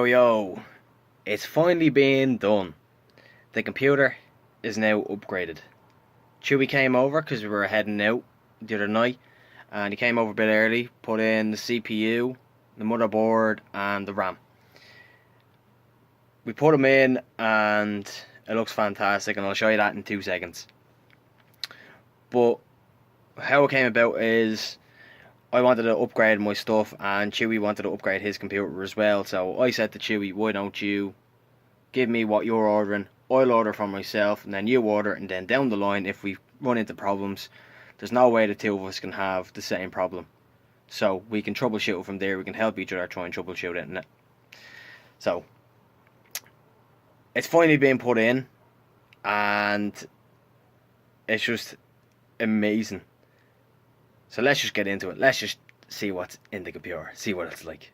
Yo, it's finally being done. The computer is now upgraded. Chewy came over because we were heading out the other night, and he came over a bit early, put in the CPU, the motherboard, and the RAM. We put them in, and it looks fantastic, and I'll show you that in 2 seconds. But how it came about is I wanted to upgrade my stuff, and Chewy wanted to upgrade his computer as well. So I said to Chewy, why don't you give me what you're ordering, I'll order for myself, and then you order, and then down the line, if we run into problems, there's no way the two of us can have the same problem. So we can troubleshoot from there, we can help each other try and troubleshoot it, innit? So it's finally been put in, and it's just amazing. So let's just get into it. Let's just see what's in the computer, see what it's like.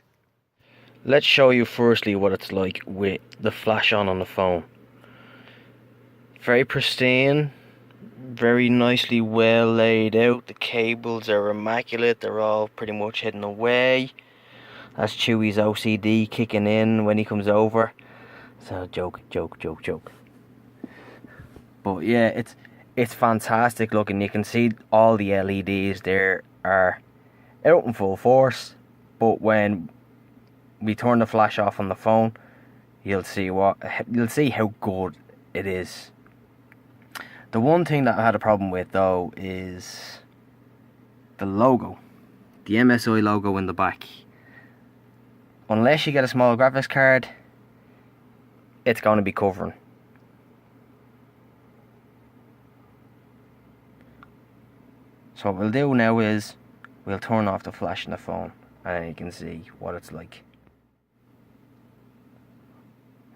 Let's show you firstly what it's like with the flash on the phone. Very pristine, very nicely well laid out. The cables are immaculate, they're all pretty much hidden away. That's Chewy's OCD kicking in when he comes over. So joke. But yeah, it's fantastic looking. You can see all the LEDs there are out in full force, but when we turn the flash off on the phone, you'll see how good it is. The one thing that I had a problem with though is the logo, the MSI logo in the back. Unless you get a small graphics card, it's going to be covering. So what we'll do now is we'll turn off the flash in the phone, and then you can see what it's like.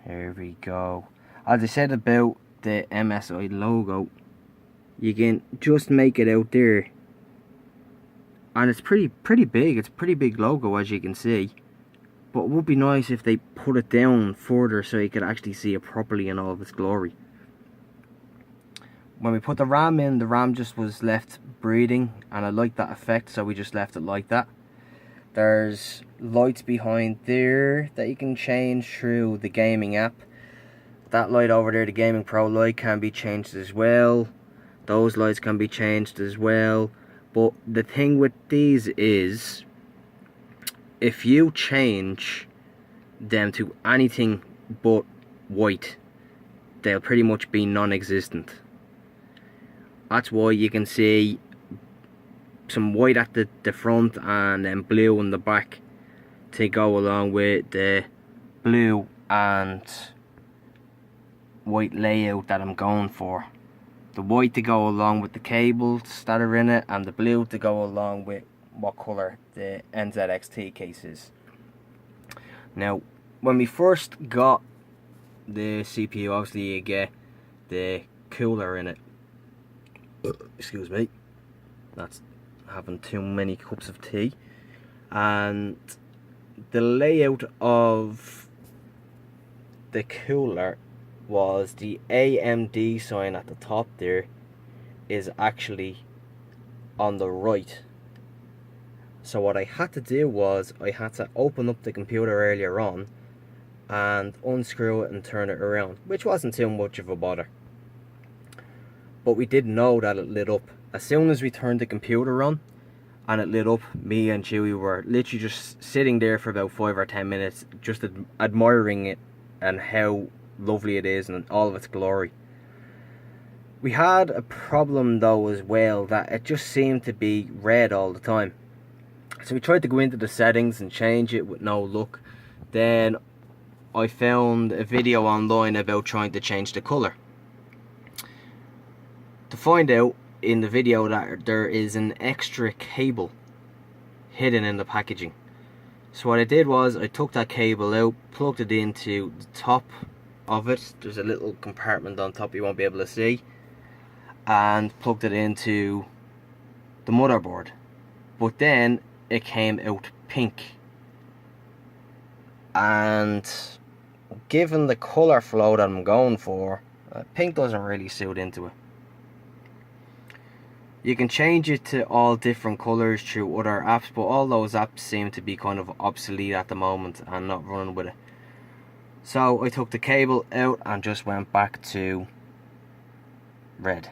Here we go. As I said about the MSI logo, you can just make it out there, and it's pretty big. It's a pretty big logo, as you can see. But it would be nice if they put it down further so you could actually see it properly in all of its glory. When we put the RAM in, the RAM just was left breathing, and I like that effect, so we just left it like that. There's lights behind there that you can change through the gaming app. That light over there, the Gaming Pro light, can be changed as well. Those lights can be changed as well. But the thing with these is, if you change them to anything but white, they'll pretty much be non-existent. That's why you can see some white at the front and then blue on the back to go along with the blue and white layout that I'm going for. The white to go along with the cables that are in it, and the blue to go along with what colour the NZXT case is. Now, when we first got the CPU, obviously you get the cooler in it. Excuse me, that's having too many cups of tea. And the layout of the cooler was the AMD sign at the top there is actually on the right. So what I had to do was I had to open up the computer earlier on and unscrew it and turn it around, which wasn't too much of a bother. But we did know that it lit up. As soon as we turned the computer on and it lit up, me and Chewy were literally just sitting there for about 5 or 10 minutes, just admiring it and how lovely it is and all of its glory. We had a problem though as well, that it just seemed to be red all the time. So we tried to go into the settings and change it with no luck. Then I found a video online about trying to change the colour. To find out in the video that there is an extra cable hidden in the packaging. So what I did was I took that cable out, plugged it into the top of it. There's a little compartment on top you won't be able to see, and plugged it into the motherboard. But then it came out pink, and given the colour flow that I'm going for, pink doesn't really suit into it. You can change it to all different colours through other apps, but all those apps seem to be kind of obsolete at the moment and not running with it. So I took the cable out and just went back to red.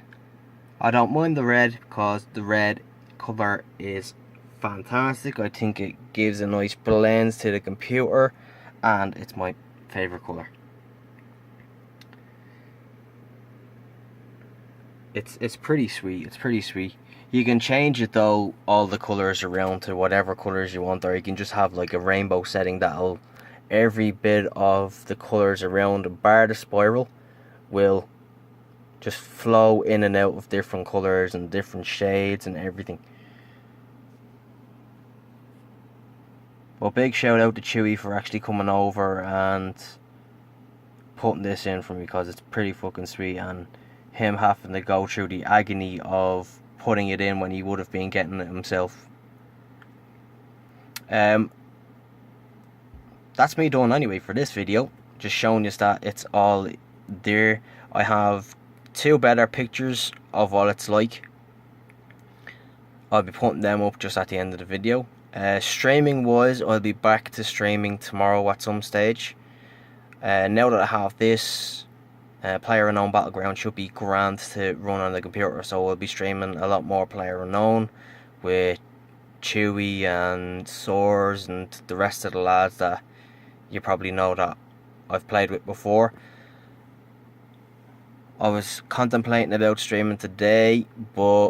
I don't mind the red because the red colour is fantastic. I think it gives a nice blend to the computer and it's my favourite colour. It's pretty sweet. It's pretty sweet. You can change it though, all the colours around to whatever colours you want, or you can just have like a rainbow setting that'll every bit of the colours around bar the spiral will just flow in and out of different colours and different shades and everything. Well, big shout out to Chewy for actually coming over and putting this in for me, because it's pretty fucking sweet, and him having to go through the agony of putting it in when he would have been getting it himself. That's me done anyway for this video, just showing you that it's all there. I have 2 better pictures of what it's like. I'll be putting them up just at the end of the video. Streaming wise, I'll be back to streaming tomorrow at some stage. Now that I have this, PlayerUnknown Battleground should be grand to run on the computer, so I'll be streaming a lot more PlayerUnknown with Chewy and Soars and the rest of the lads that you probably know that I've played with before. I was contemplating about streaming today, but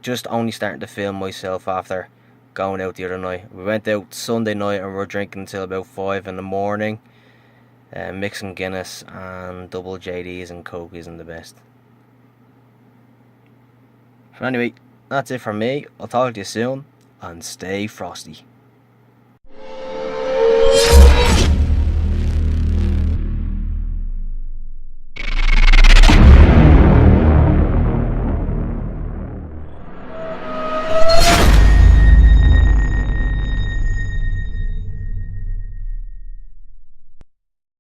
just only starting to film myself after going out the other night. We went out Sunday night and we were drinking until about 5 in the morning, mixing Guinness and double JDs and Cokies and the best. So anyway, that's it from me. I'll talk to you soon and stay frosty.